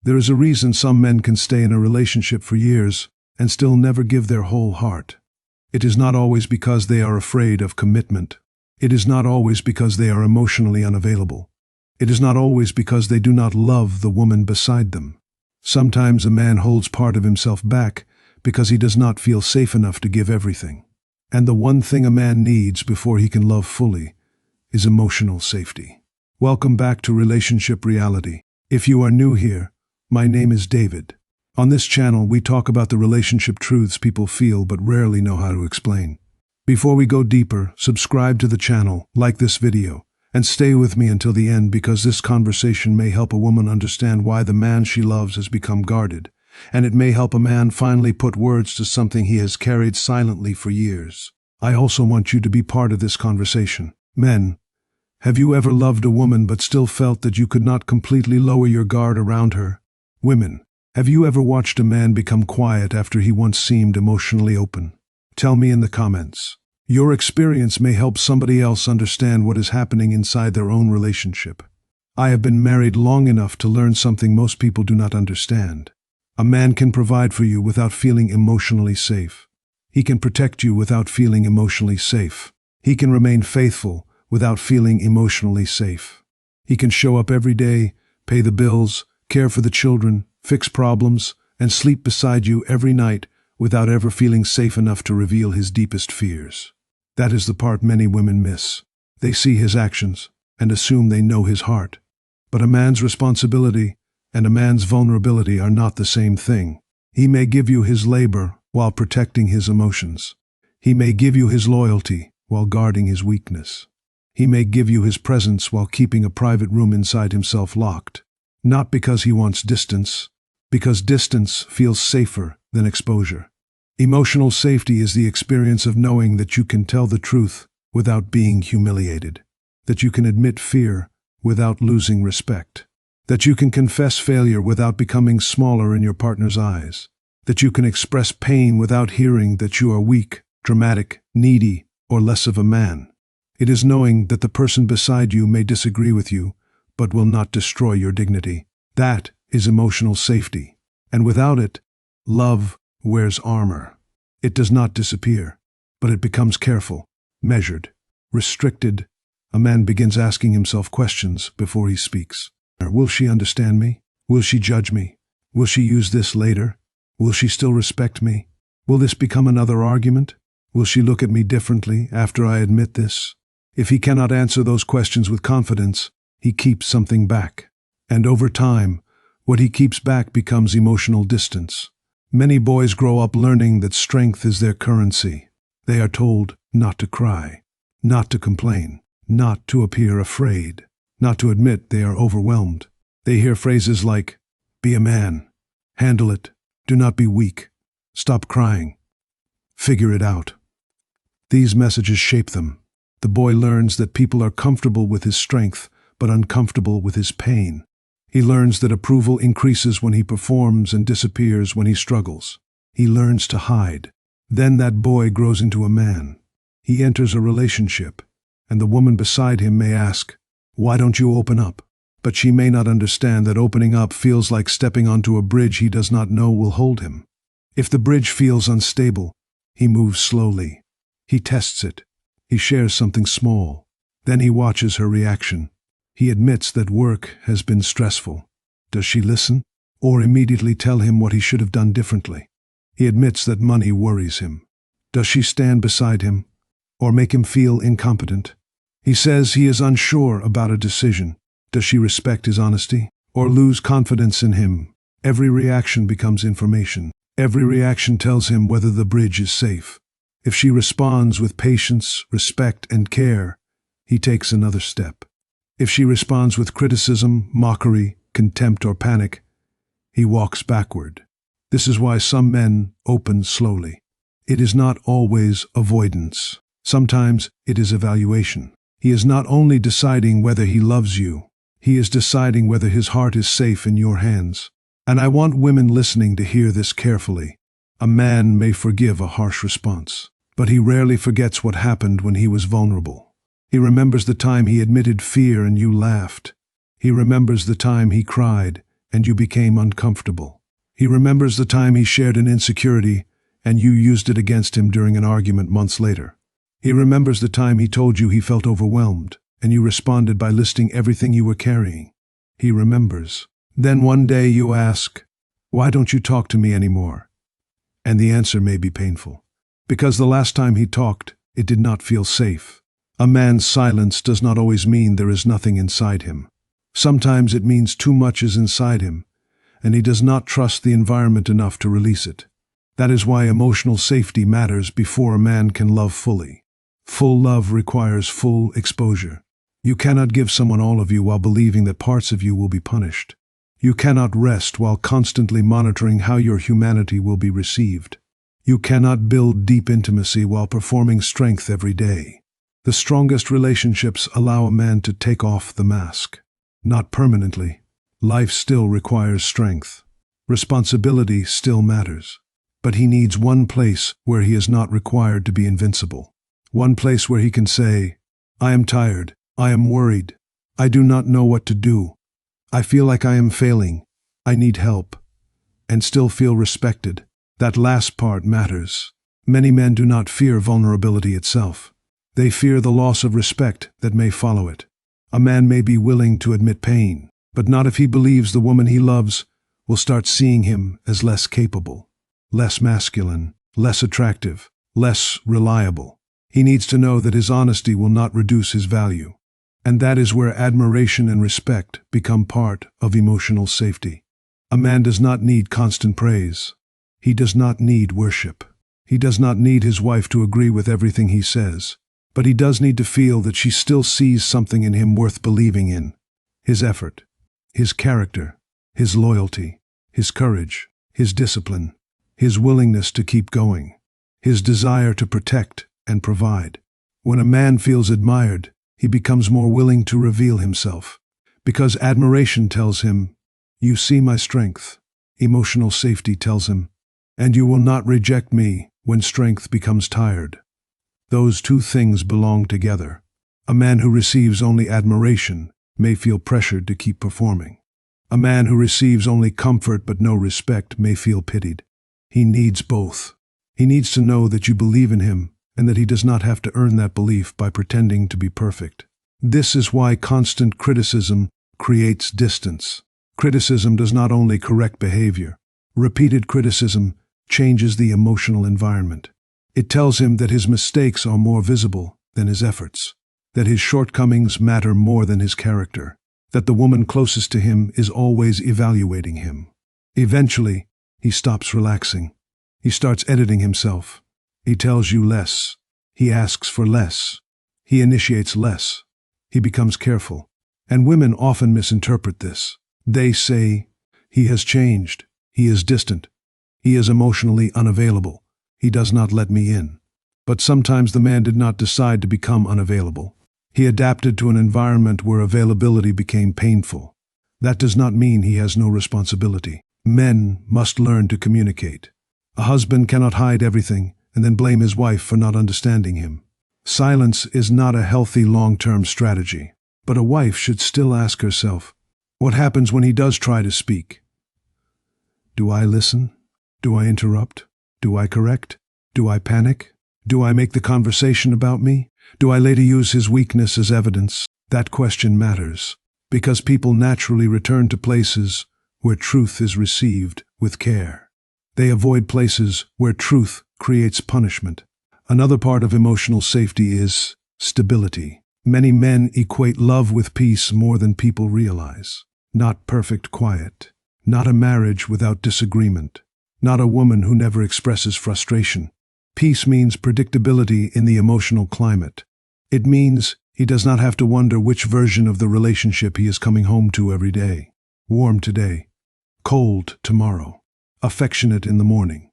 There is a reason some men can stay in a relationship for years and still never give their whole heart. It is not always because they are afraid of commitment. It is not always because they are emotionally unavailable. It is not always because they do not love the woman beside them. Sometimes a man holds part of himself back because he does not feel safe enough to give everything. And the one thing a man needs before he can love fully is emotional safety. Welcome back to Relationship Reality. If you are new here, my name is David. On this channel, we talk about the relationship truths people feel but rarely know how to explain. Before we go deeper, subscribe to the channel, like this video, and stay with me until the end because this conversation may help a woman understand why the man she loves has become guarded, and it may help a man finally put words to something he has carried silently for years. I also want you to be part of this conversation. Men, have you ever loved a woman but still felt that you could not completely lower your guard around her? Women, have you ever watched a man become quiet after he once seemed emotionally open? Tell me in the comments. Your experience may help somebody else understand what is happening inside their own relationship. I have been married long enough to learn something most people do not understand. A man can provide for you without feeling emotionally safe. He can protect you without feeling emotionally safe. He can remain faithful without feeling emotionally safe. He can show up every day, pay the bills, care for the children, fix problems, and sleep beside you every night without ever feeling safe enough to reveal his deepest fears. That is the part many women miss. They see his actions and assume they know his heart. But a man's responsibility and a man's vulnerability are not the same thing. He may give you his labor while protecting his emotions. He may give you his loyalty while guarding his weakness. He may give you his presence while keeping a private room inside himself locked. Not because he wants distance, because distance feels safer than exposure. Emotional safety is the experience of knowing that you can tell the truth without being humiliated, that you can admit fear without losing respect, that you can confess failure without becoming smaller in your partner's eyes, that you can express pain without hearing that you are weak, dramatic, needy, or less of a man. It is knowing that the person beside you may disagree with you, but will not destroy your dignity. That is emotional safety. And without it, love wears armor. It does not disappear, but it becomes careful, measured, restricted. A man begins asking himself questions before he speaks. Will she understand me? Will she judge me? Will she use this later? Will she still respect me? Will this become another argument? Will she look at me differently after I admit this? If he cannot answer those questions with confidence, he keeps something back. And over time, what he keeps back becomes emotional distance. Many boys grow up learning that strength is their currency. They are told not to cry, not to complain, not to appear afraid, not to admit they are overwhelmed. They hear phrases like, "Be a man," "Handle it," "Do not be weak," "Stop crying," "Figure it out." These messages shape them. The boy learns that people are comfortable with his strength, but uncomfortable with his pain. He learns that approval increases when he performs and disappears when he struggles. He learns to hide. Then that boy grows into a man. He enters a relationship, and the woman beside him may ask, "Why don't you open up?" But she may not understand that opening up feels like stepping onto a bridge he does not know will hold him. If the bridge feels unstable, he moves slowly. He tests it. He shares something small. Then he watches her reaction. He admits that work has been stressful. Does she listen? Or immediately tell him what he should have done differently? He admits that money worries him. Does she stand beside him? Or make him feel incompetent? He says he is unsure about a decision. Does she respect his honesty? Or lose confidence in him? Every reaction becomes information. Every reaction tells him whether the bridge is safe. If she responds with patience, respect, and care, he takes another step. If she responds with criticism, mockery, contempt, or panic, he walks backward. This is why some men open slowly. It is not always avoidance. Sometimes it is evaluation. He is not only deciding whether he loves you, he is deciding whether his heart is safe in your hands. And I want women listening to hear this carefully. A man may forgive a harsh response, but he rarely forgets what happened when he was vulnerable. He remembers the time he admitted fear and you laughed. He remembers the time he cried and you became uncomfortable. He remembers the time he shared an insecurity, and you used it against him during an argument months later. He remembers the time he told you he felt overwhelmed, and you responded by listing everything you were carrying. He remembers. Then one day you ask, "Why don't you talk to me anymore?" And the answer may be painful. Because the last time he talked, it did not feel safe. A man's silence does not always mean there is nothing inside him. Sometimes it means too much is inside him, and he does not trust the environment enough to release it. That is why emotional safety matters before a man can love fully. Full love requires full exposure. You cannot give someone all of you while believing that parts of you will be punished. You cannot rest while constantly monitoring how your humanity will be received. You cannot build deep intimacy while performing strength every day. The strongest relationships allow a man to take off the mask. Not permanently. Life still requires strength. Responsibility still matters. But he needs one place where he is not required to be invincible. One place where he can say, "I am tired. I am worried. I do not know what to do. I feel like I am failing. I need help." And still feel respected. That last part matters. Many men do not fear vulnerability itself. They fear the loss of respect that may follow it. A man may be willing to admit pain, but not if he believes the woman he loves will start seeing him as less capable, less masculine, less attractive, less reliable. He needs to know that his honesty will not reduce his value. And that is where admiration and respect become part of emotional safety. A man does not need constant praise. He does not need worship. He does not need his wife to agree with everything he says. But he does need to feel that she still sees something in him worth believing in. His effort, his character, his loyalty, his courage, his discipline, his willingness to keep going, his desire to protect and provide. When a man feels admired, he becomes more willing to reveal himself. Because admiration tells him, "You see my strength." Emotional safety tells him, "And you will not reject me when strength becomes tired." Those two things belong together. A man who receives only admiration may feel pressured to keep performing. A man who receives only comfort but no respect may feel pitied. He needs both. He needs to know that you believe in him and that he does not have to earn that belief by pretending to be perfect. This is why constant criticism creates distance. Criticism does not only correct behavior. Repeated criticism changes the emotional environment. It tells him that his mistakes are more visible than his efforts, that his shortcomings matter more than his character, that the woman closest to him is always evaluating him. Eventually, he stops relaxing. He starts editing himself. He tells you less. He asks for less. He initiates less. He becomes careful. And women often misinterpret this. They say, "He has changed. He is distant. He is emotionally unavailable. He does not let me in." But sometimes the man did not decide to become unavailable. He adapted to an environment where availability became painful. That does not mean he has no responsibility. Men must learn to communicate. A husband cannot hide everything and then blame his wife for not understanding him. Silence is not a healthy long-term strategy. But a wife should still ask herself, what happens when he does try to speak? Do I listen? Do I interrupt? Do I correct? Do I panic? Do I make the conversation about me? Do I later use his weakness as evidence? That question matters, because people naturally return to places where truth is received with care. They avoid places where truth creates punishment. Another part of emotional safety is stability. Many men equate love with peace more than people realize. Not perfect quiet. Not a marriage without disagreement. Not a woman who never expresses frustration. Peace means predictability in the emotional climate. It means he does not have to wonder which version of the relationship he is coming home to every day. Warm today, cold tomorrow, affectionate in the morning,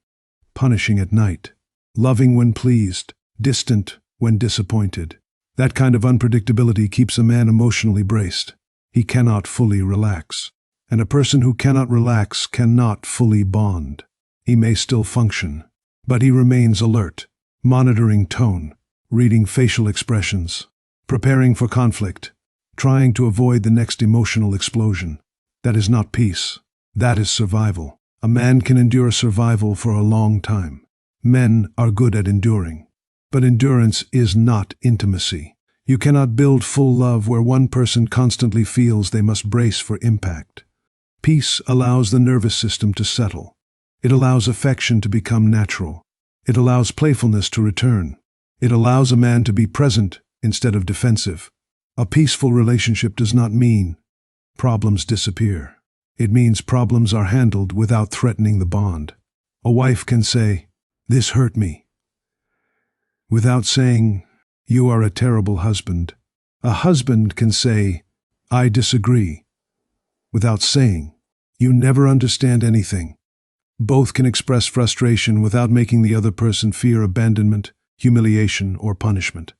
punishing at night, loving when pleased, distant when disappointed. That kind of unpredictability keeps a man emotionally braced. He cannot fully relax. And a person who cannot relax cannot fully bond. He may still function, but he remains alert, monitoring tone, reading facial expressions, preparing for conflict, trying to avoid the next emotional explosion. That is not peace. That is survival. A man can endure survival for a long time. Men are good at enduring. But endurance is not intimacy. You cannot build full love where one person constantly feels they must brace for impact. Peace allows the nervous system to settle. It allows affection to become natural. It allows playfulness to return. It allows a man to be present instead of defensive. A peaceful relationship does not mean problems disappear. It means problems are handled without threatening the bond. A wife can say, "This hurt me," without saying, "You are a terrible husband." A husband can say, "I disagree," without saying, "You never understand anything." Both can express frustration without making the other person fear abandonment, humiliation, or punishment.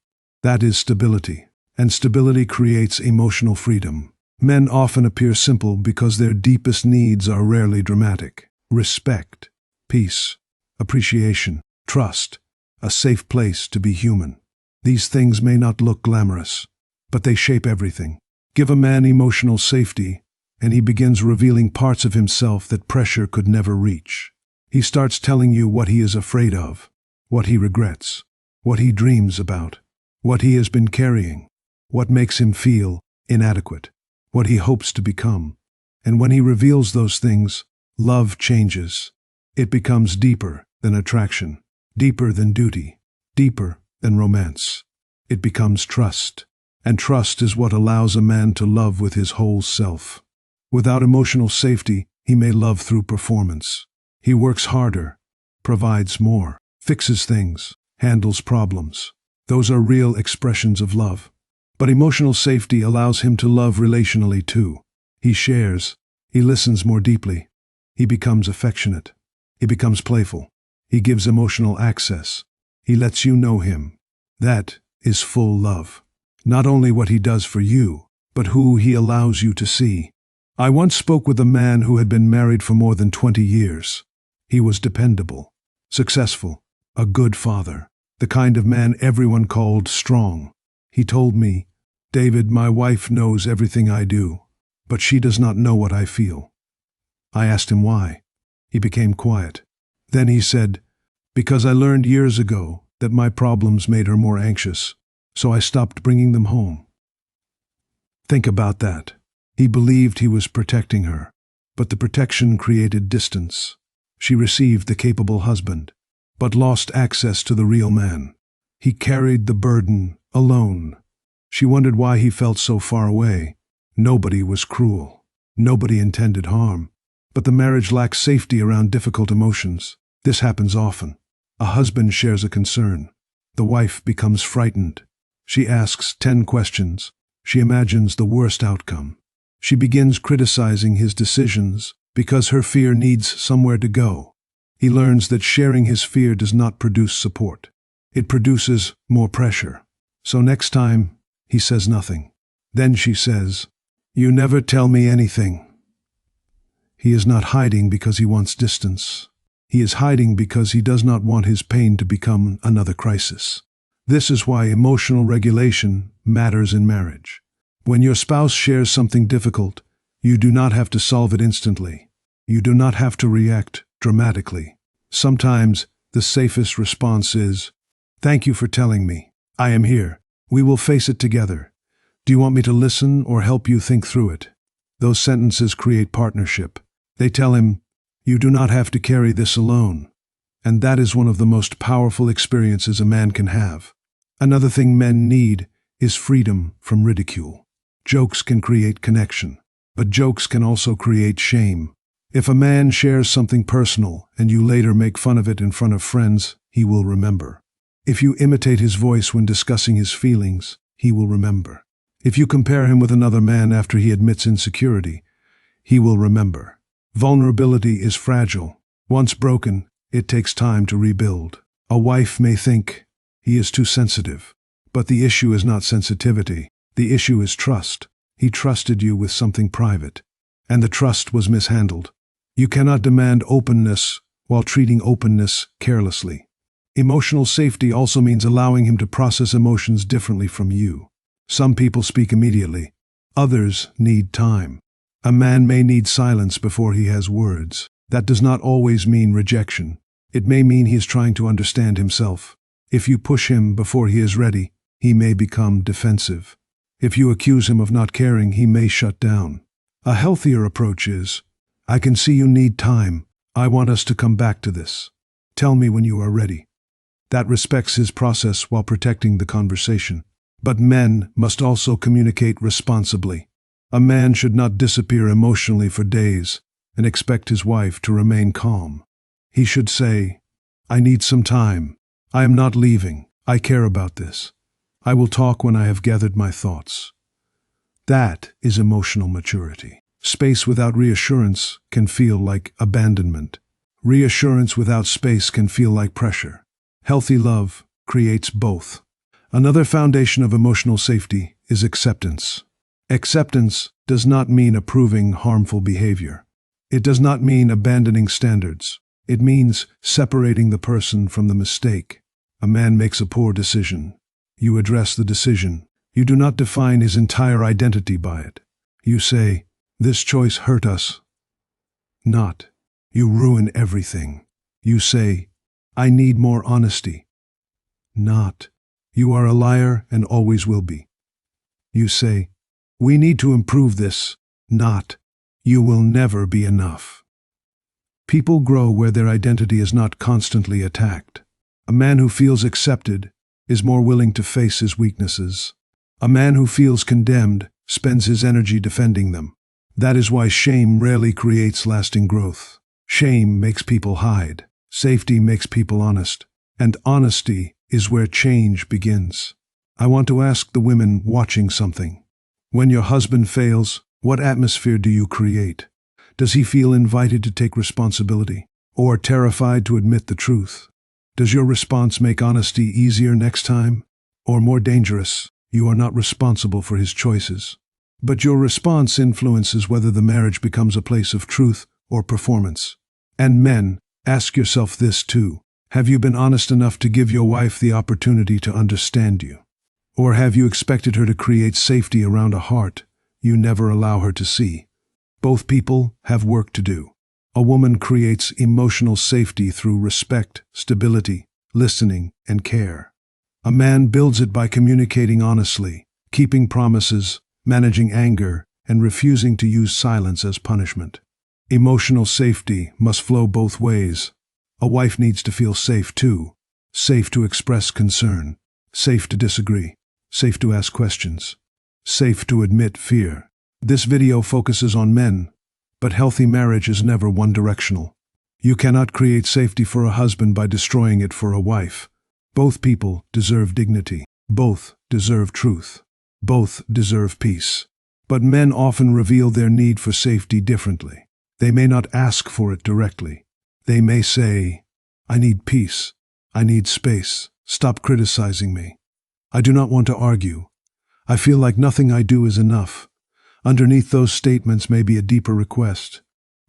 That is stability, and stability creates emotional freedom. Men often appear simple because their deepest needs are rarely dramatic. Respect, peace, appreciation, trust, a safe place to be human. These things may not look glamorous, but they shape everything. Give a man emotional safety, and he begins revealing parts of himself that pressure could never reach. He starts telling you what he is afraid of, what he regrets, what he dreams about, what he has been carrying, what makes him feel inadequate, what he hopes to become. And when he reveals those things, love changes. It becomes deeper than attraction, deeper than duty, deeper than romance. It becomes trust, and trust is what allows a man to love with his whole self. Without emotional safety, he may love through performance. He works harder, provides more, fixes things, handles problems. Those are real expressions of love. But emotional safety allows him to love relationally too. He shares, he listens more deeply, he becomes affectionate, he becomes playful, he gives emotional access, he lets you know him. That is full love. Not only what he does for you, but who he allows you to see. I once spoke with a man who had been married for more than 20 years. He was dependable, successful, a good father, the kind of man everyone called strong. He told me, "David, my wife knows everything I do, but she does not know what I feel." I asked him why. He became quiet. Then he said, "Because I learned years ago that my problems made her more anxious, so I stopped bringing them home." Think about that. He believed he was protecting her, but the protection created distance. She received the capable husband, but lost access to the real man. He carried the burden alone. She wondered why he felt so far away. Nobody was cruel. Nobody intended harm. But the marriage lacks safety around difficult emotions. This happens often. A husband shares a concern. The wife becomes frightened. She asks 10 questions. She imagines the worst outcome. She begins criticizing his decisions because her fear needs somewhere to go. He learns that sharing his fear does not produce support. It produces more pressure. So next time, he says nothing. Then she says, "You never tell me anything." He is not hiding because he wants distance. He is hiding because he does not want his pain to become another crisis. This is why emotional regulation matters in marriage. When your spouse shares something difficult, you do not have to solve it instantly. You do not have to react dramatically. Sometimes the safest response is, "Thank you for telling me. I am here. We will face it together. Do you want me to listen or help you think through it?" Those sentences create partnership. They tell him, "You do not have to carry this alone." And that is one of the most powerful experiences a man can have. Another thing men need is freedom from ridicule. Jokes can create connection, but jokes can also create shame. If a man shares something personal and you later make fun of it in front of friends, he will remember. If you imitate his voice when discussing his feelings, he will remember. If you compare him with another man after he admits insecurity, he will remember. Vulnerability is fragile. Once broken, it takes time to rebuild. A wife may think, "He is too sensitive." But the issue is not sensitivity. The issue is trust. He trusted you with something private, and the trust was mishandled. You cannot demand openness while treating openness carelessly. Emotional safety also means allowing him to process emotions differently from you. Some people speak immediately. Others need time. A man may need silence before he has words. That does not always mean rejection. It may mean he is trying to understand himself. If you push him before he is ready, he may become defensive. If you accuse him of not caring, he may shut down. A healthier approach is, I can see you need time. I want us to come back to this. Tell me when you are ready. That respects his process while protecting the conversation. But men must also communicate responsibly. A man should not disappear emotionally for days and expect his wife to remain calm. He should say, I need some time. I am not leaving. I care about this. I will talk when I have gathered my thoughts. That is emotional maturity. Space without reassurance can feel like abandonment. Reassurance without space can feel like pressure. Healthy love creates both. Another foundation of emotional safety is acceptance. Acceptance does not mean approving harmful behavior. It does not mean abandoning standards. It means separating the person from the mistake. A man makes a poor decision. You address the decision. You do not define his entire identity by it. You say, this choice hurt us. Not, you ruin everything. You say, I need more honesty. Not, you are a liar and always will be. You say, we need to improve this. Not, you will never be enough. People grow where their identity is not constantly attacked. A man who feels accepted is more willing to face his weaknesses. A man who feels condemned spends his energy defending them. That is why shame rarely creates lasting growth. Shame makes people hide. Safety makes people honest. And honesty is where change begins. I want to ask the women watching something. When your husband fails, what atmosphere do you create? Does he feel invited to take responsibility, or terrified to admit the truth? Does your response make honesty easier next time? Or more dangerous, you are not responsible for his choices. But your response influences whether the marriage becomes a place of truth or performance. And men, ask yourself this too. Have you been honest enough to give your wife the opportunity to understand you? Or have you expected her to create safety around a heart you never allow her to see? Both people have work to do. A woman creates emotional safety through respect, stability, listening, and care. A man builds it by communicating honestly, keeping promises, managing anger, and refusing to use silence as punishment. Emotional safety must flow both ways. A wife needs to feel safe too. Safe to express concern. Safe to disagree. Safe to ask questions. Safe to admit fear. This video focuses on men, but healthy marriage is never one-directional. You cannot create safety for a husband by destroying it for a wife. Both people deserve dignity. Both deserve truth. Both deserve peace. But men often reveal their need for safety differently. They may not ask for it directly. They may say, I need peace. I need space. Stop criticizing me. I do not want to argue. I feel like nothing I do is enough. Underneath those statements may be a deeper request.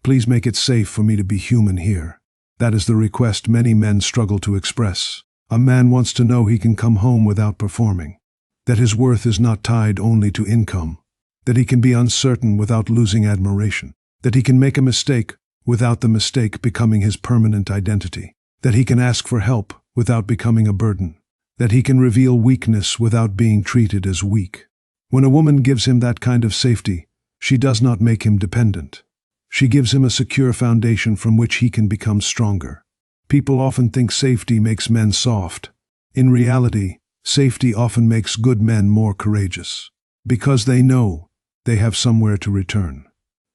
Please make it safe for me to be human here. That is the request many men struggle to express. A man wants to know he can come home without performing. That his worth is not tied only to income. That he can be uncertain without losing admiration. That he can make a mistake without the mistake becoming his permanent identity. That he can ask for help without becoming a burden. That he can reveal weakness without being treated as weak. When a woman gives him that kind of safety, she does not make him dependent. She gives him a secure foundation from which he can become stronger. People often think safety makes men soft. In reality, safety often makes good men more courageous. Because they know they have somewhere to return.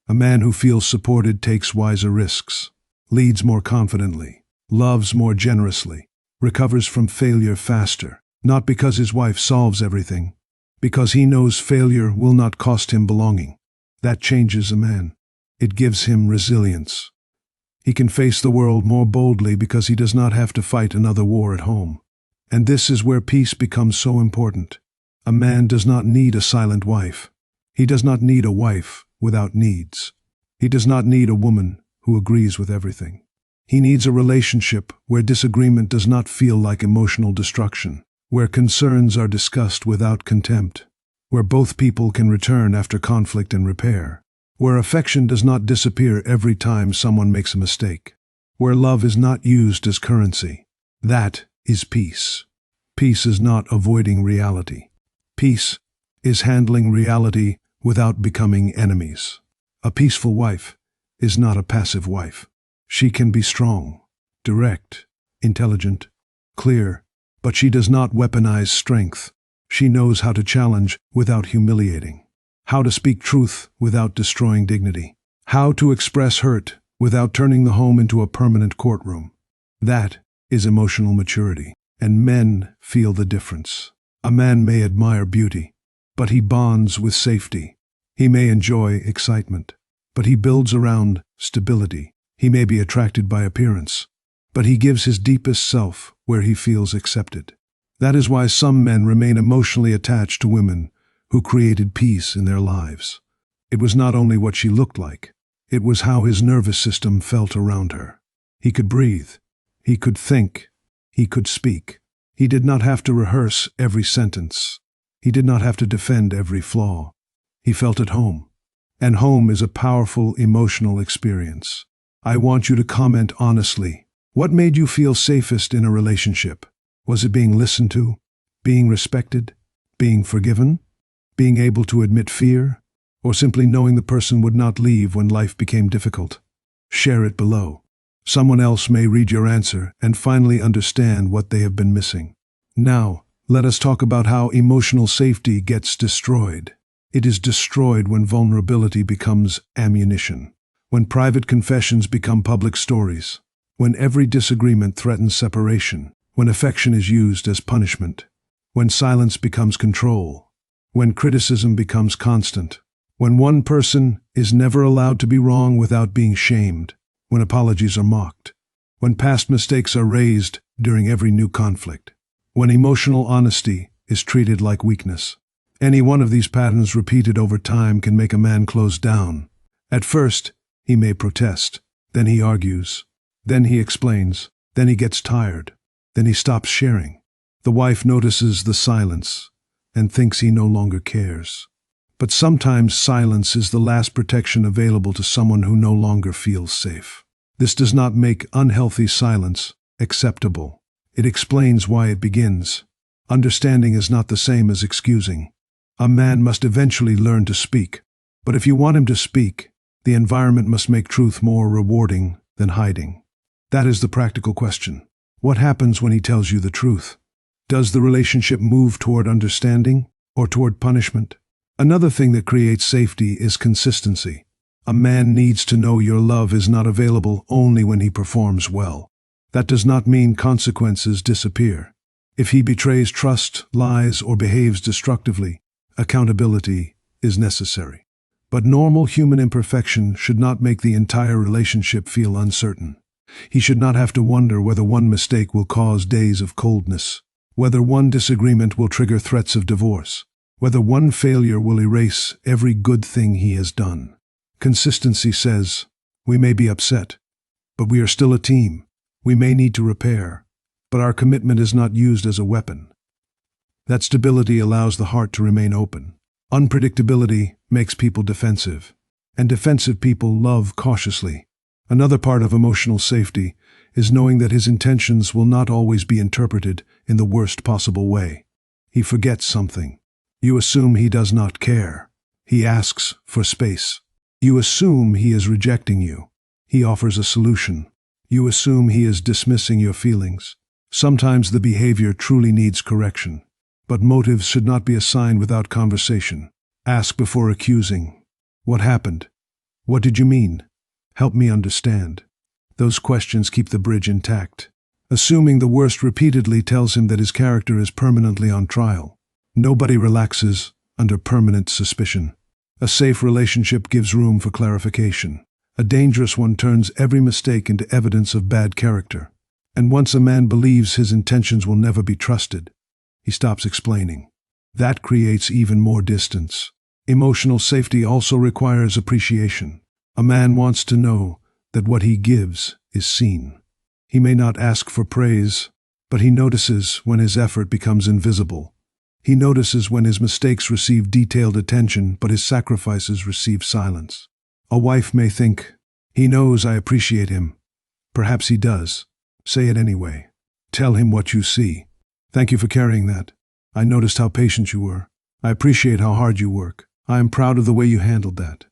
A man who feels supported takes wiser risks, leads more confidently, loves more generously, recovers from failure faster, not because his wife solves everything, because he knows failure will not cost him belonging. That changes a man. It gives him resilience. He can face the world more boldly because he does not have to fight another war at home. And this is where peace becomes so important. A man does not need a silent wife. He does not need a wife without needs. He does not need a woman who agrees with everything. He needs a relationship where disagreement does not feel like emotional destruction, where concerns are discussed without contempt, where both people can return after conflict and repair. where affection does not disappear every time someone makes a mistake, where love is not used as currency. That is peace. Peace is not avoiding reality. Peace is handling reality without becoming enemies. A peaceful wife is not a passive wife. She can be strong, direct, intelligent, clear, but she does not weaponize strength. She knows how to challenge without humiliating, how to speak truth without destroying dignity, how to express hurt without turning the home into a permanent courtroom. That is emotional maturity, and men feel the difference. A man may admire beauty, but he bonds with safety. He may enjoy excitement, but he builds around stability. He may be attracted by appearance, but he gives his deepest self where he feels accepted. That is why some men remain emotionally attached to women who created peace in their lives. It was not only what she looked like, it was how his nervous system felt around her. He could breathe, he could think, he could speak. He did not have to rehearse every sentence. He did not have to defend every flaw. He felt at home. And home is a powerful emotional experience. I want you to comment honestly. What made you feel safest in a relationship? Was it being listened to? Being respected? Being forgiven? Being able to admit fear? Or simply knowing the person would not leave when life became difficult? Share it below. Someone else may read your answer and finally understand what they have been missing. Now, let us talk about how emotional safety gets destroyed. It is destroyed when vulnerability becomes ammunition, when private confessions become public stories, when every disagreement threatens separation, when affection is used as punishment, when silence becomes control, when criticism becomes constant, when one person is never allowed to be wrong without being shamed, when apologies are mocked, when past mistakes are raised during every new conflict, when emotional honesty is treated like weakness. Any one of these patterns repeated over time can make a man close down. At first, he may protest, then he argues, then he explains, then he gets tired, then he stops sharing. The wife notices the silence and thinks he no longer cares. But sometimes silence is the last protection available to someone who no longer feels safe. This does not make unhealthy silence acceptable. It explains why it begins. Understanding is not the same as excusing. A man must eventually learn to speak, but if you want him to speak, the environment must make truth more rewarding than hiding. That is the practical question. What happens when he tells you the truth? Does the relationship move toward understanding or toward punishment? Another thing that creates safety is consistency. A man needs to know your love is not available only when he performs well. That does not mean consequences disappear. If he betrays trust, lies, or behaves destructively, accountability is necessary. But normal human imperfection should not make the entire relationship feel uncertain. He should not have to wonder whether one mistake will cause days of coldness, whether one disagreement will trigger threats of divorce, whether one failure will erase every good thing he has done. Consistency says, we may be upset, but we are still a team. We may need to repair, but our commitment is not used as a weapon. That stability allows the heart to remain open. Unpredictability makes people defensive, and defensive people love cautiously. Another part of emotional safety is knowing that his intentions will not always be interpreted in the worst possible way. He forgets something. You assume he does not care. He asks for space. You assume he is rejecting you. He offers a solution. You assume he is dismissing your feelings. Sometimes the behavior truly needs correction. But motives should not be assigned without conversation. Ask before accusing. What happened? What did you mean? Help me understand. Those questions keep the bridge intact. Assuming the worst repeatedly tells him that his character is permanently on trial. Nobody relaxes under permanent suspicion. A safe relationship gives room for clarification. A dangerous one turns every mistake into evidence of bad character. And once a man believes his intentions will never be trusted, he stops explaining. That creates even more distance. Emotional safety also requires appreciation. A man wants to know that what he gives is seen. He may not ask for praise, but he notices when his effort becomes invisible. He notices when his mistakes receive detailed attention, but his sacrifices receive silence. A wife may think, "He knows I appreciate him." Perhaps he does. Say it anyway. Tell him what you see. "Thank you for carrying that. I noticed how patient you were. I appreciate how hard you work. I am proud of the way you handled that."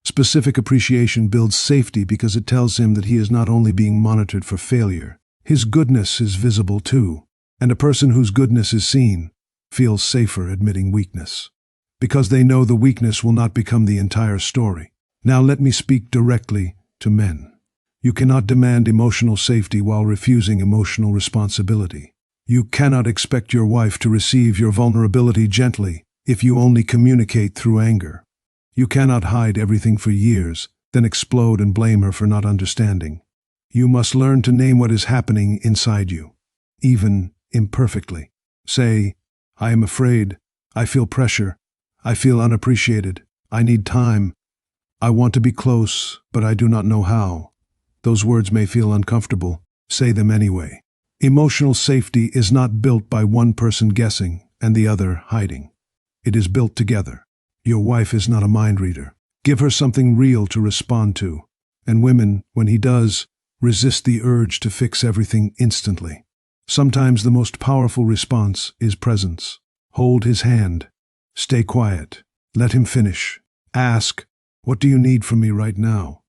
Specific appreciation builds safety because it tells him that he is not only being monitored for failure, his goodness is visible too. And a person whose goodness is seen feels safer admitting weakness, because they know the weakness will not become the entire story. Now let me speak directly to men. You cannot demand emotional safety while refusing emotional responsibility. You cannot expect your wife to receive your vulnerability gently if you only communicate through anger. You cannot hide everything for years, then explode and blame her for not understanding. You must learn to name what is happening inside you, even imperfectly. Say, "I am afraid. I feel pressure. I feel unappreciated. I need time. I want to be close, but I do not know how." Those words may feel uncomfortable. Say them anyway. Emotional safety is not built by one person guessing and the other hiding. It is built together. Your wife is not a mind reader. Give her something real to respond to. And women, when he does, resist the urge to fix everything instantly. Sometimes the most powerful response is presence. Hold his hand. Stay quiet. Let him finish. Ask, "What do you need from me right now?"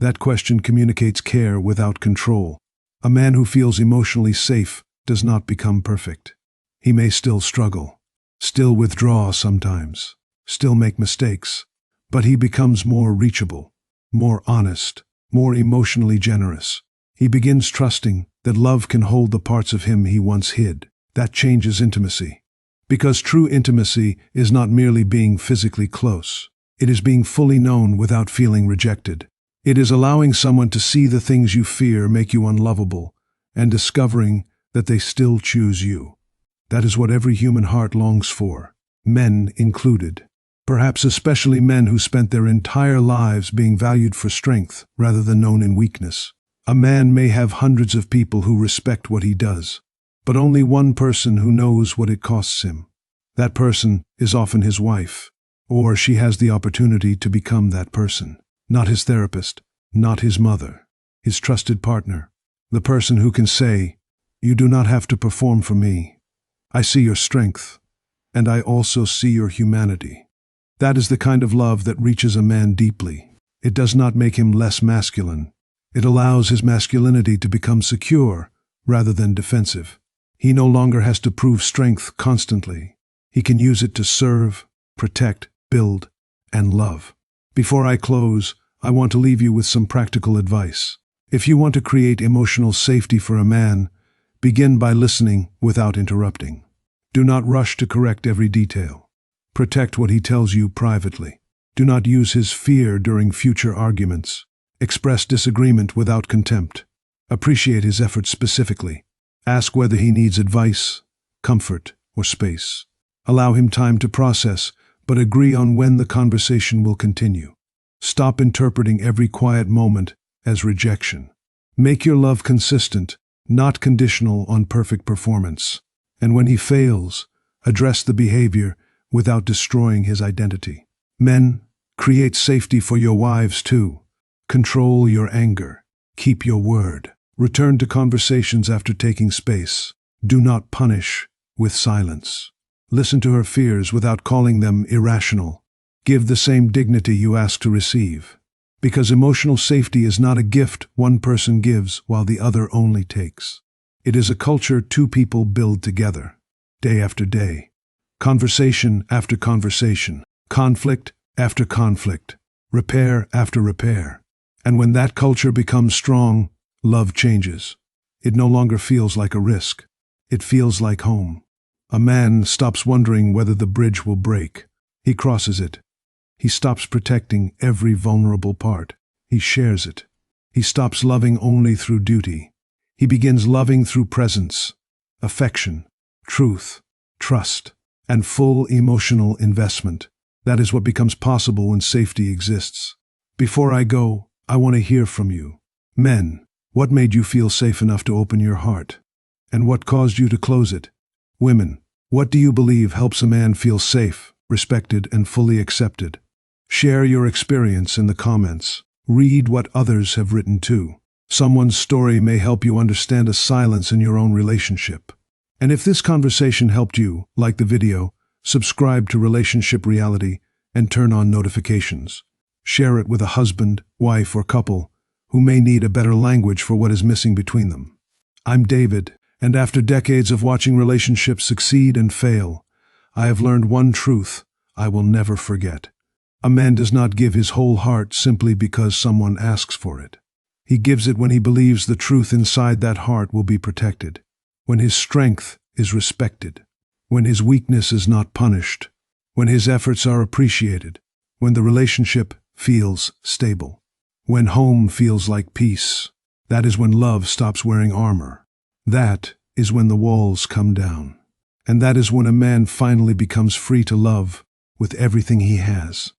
That question communicates care without control. A man who feels emotionally safe does not become perfect. He may still struggle, still withdraw sometimes, still make mistakes, but he becomes more reachable, more honest, more emotionally generous. He begins trusting that love can hold the parts of him he once hid. That changes intimacy. Because true intimacy is not merely being physically close. It is being fully known without feeling rejected. It is allowing someone to see the things you fear make you unlovable and discovering that they still choose you. That is what every human heart longs for, men included. Perhaps especially men who spent their entire lives being valued for strength rather than known in weakness. A man may have hundreds of people who respect what he does, but only one person who knows what it costs him. That person is often his wife, or she has the opportunity to become that person. Not his therapist, not his mother, his trusted partner. The person who can say, "You do not have to perform for me. I see your strength, and I also see your humanity." That is the kind of love that reaches a man deeply. It does not make him less masculine. It allows his masculinity to become secure rather than defensive. He no longer has to prove strength constantly. He can use it to serve, protect, build, and love. Before I close, I want to leave you with some practical advice. If you want to create emotional safety for a man, begin by listening without interrupting. Do not rush to correct every detail. Protect what he tells you privately. Do not use his fear during future arguments. Express disagreement without contempt. Appreciate his efforts specifically. Ask whether he needs advice, comfort, or space. Allow him time to process, but agree on when the conversation will continue. Stop interpreting every quiet moment as rejection. Make your love consistent, not conditional on perfect performance. And when he fails, address the behavior without destroying his identity. Men, create safety for your wives too. Control your anger. Keep your word. Return to conversations after taking space. Do not punish with silence. Listen to her fears without calling them irrational. Give the same dignity you ask to receive. Because emotional safety is not a gift one person gives while the other only takes. It is a culture two people build together, day after day. Conversation after conversation. Conflict after conflict. Repair after repair. And when that culture becomes strong, love changes. It no longer feels like a risk. It feels like home. A man stops wondering whether the bridge will break. He crosses it. He stops protecting every vulnerable part. He shares it. He stops loving only through duty. He begins loving through presence, affection, truth, trust, and full emotional investment. That is what becomes possible when safety exists. Before I go, I want to hear from you. Men, what made you feel safe enough to open your heart? And what caused you to close it? Women, what do you believe helps a man feel safe, respected, and fully accepted? Share your experience in the comments. Read what others have written too. Someone's story may help you understand a silence in your own relationship. And if this conversation helped you, like the video, subscribe to Relationship Reality, and turn on notifications. Share it with a husband, wife, or couple who may need a better language for what is missing between them. I'm David, and after decades of watching relationships succeed and fail, I have learned one truth I will never forget. A man does not give his whole heart simply because someone asks for it. He gives it when he believes the truth inside that heart will be protected, when his strength is respected, when his weakness is not punished, when his efforts are appreciated, when the relationship feels stable, when home feels like peace. That is when love stops wearing armor. That is when the walls come down. And that is when a man finally becomes free to love with everything he has.